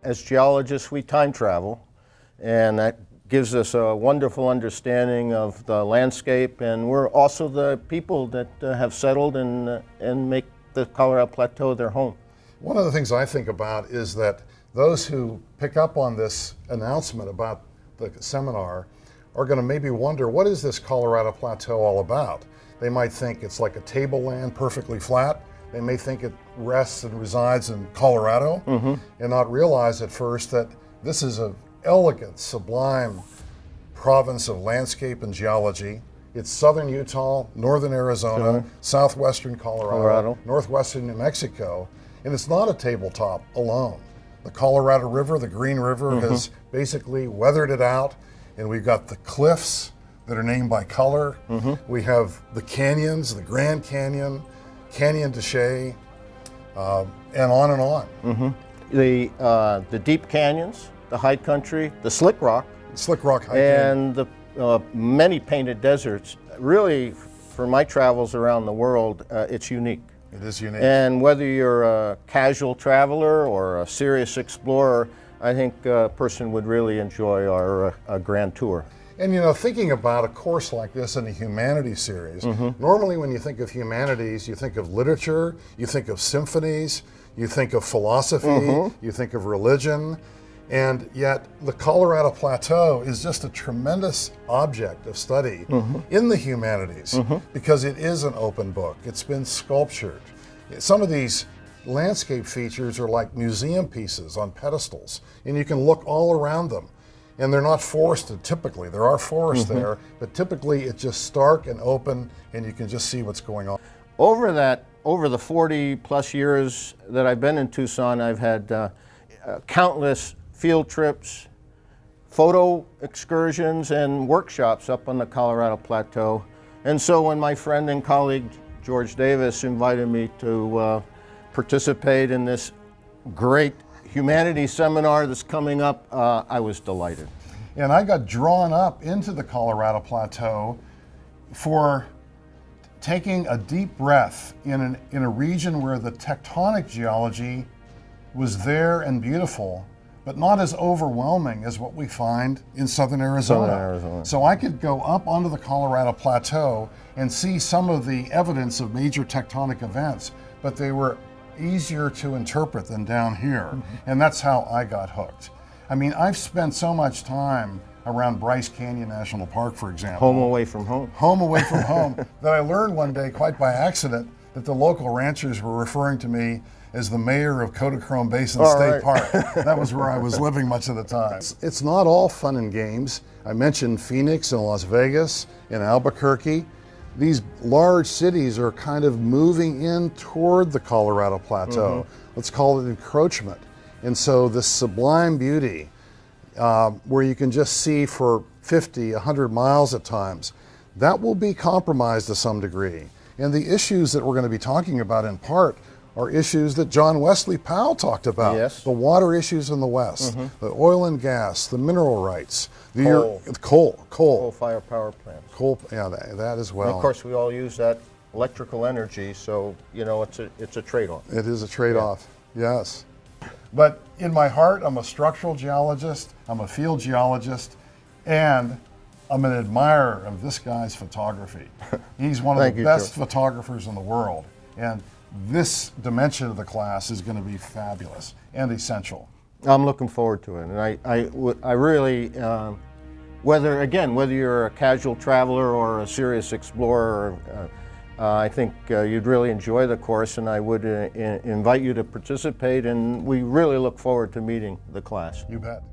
as geologists, we time travel, and that gives us a wonderful understanding of the landscape, and we're also the people that have settled and make the Colorado Plateau their home. One of the things I think about is that those who pick up on this announcement about the seminar are going to maybe wonder, what is this Colorado Plateau all about? They might think it's like a tableland, perfectly flat. They may think it rests and resides in Colorado, and not realize at first that this is an elegant, sublime province of landscape and geology. It's southern Utah, northern Arizona, southwestern Colorado, northwestern New Mexico, and it's not a tabletop alone. The Colorado River, the Green River, has basically weathered it out, and we've got the cliffs that are named by color. We have the canyons, the Grand Canyon, Canyon de Chelly, and on and on. The deep canyons, the high country, the slick rock, high and the many painted deserts. Really, for my travels around the world, it's unique. It is unique. And whether you're a casual traveler or a serious explorer, I think a person would really enjoy our grand tour. And you know, thinking about a course like this in a humanities series, normally when you think of humanities, you think of literature, you think of symphonies, you think of philosophy, you think of religion, and yet the Colorado Plateau is just a tremendous object of study in the humanities because it is an open book. It's been sculptured. Some of these landscape features are like museum pieces on pedestals, and you can look all around them. And they're not forested typically. There are forests there, but typically it's just stark and open, and you can just see what's going on. Over the 40 plus years that I've been in Tucson, I've had countless field trips, photo excursions, and workshops up on the Colorado Plateau. And so when my friend and colleague George Davis invited me to participate in this great humanities seminar that's coming up, I was delighted. And I got drawn up into the Colorado Plateau for taking a deep breath in a region where the tectonic geology was there and beautiful, but not as overwhelming as what we find in southern Arizona. So I could go up onto the Colorado Plateau and see some of the evidence of major tectonic events, but they were easier to interpret than down here. And that's how I got hooked. I mean, I've spent so much time around Bryce Canyon National Park, for example. Home away from home. Home away from home, that I learned one day, quite by accident, that the local ranchers were referring to me as the mayor of Kodachrome Basin State Park. That was where I was living much of the time. It's not all fun and games. I mentioned Phoenix and Las Vegas and Albuquerque. These large cities are kind of moving in toward the Colorado Plateau. Let's call it encroachment. And so this sublime beauty, where you can just see for 50, 100 miles at times, that will be compromised to some degree. And the issues that we're going to be talking about in part are issues that John Wesley Powell talked about. Yes. The water issues in the West, the oil and gas, the mineral rights, Coal. coal. Coal-fired power plants. Coal, yeah, that as well. And of course, we all use that electrical energy, so you know it's a trade-off. It is a trade-off, yes. But in my heart, I'm a structural geologist, I'm a field geologist, and I'm an admirer of this guy's photography. He's one of the best photographers in the world, and this dimension of the class is going to be fabulous and essential. I'm looking forward to it, and I really, whether you're a casual traveler or a serious explorer, I think you'd really enjoy the course, and I would invite you to participate, and we really look forward to meeting the class. You bet.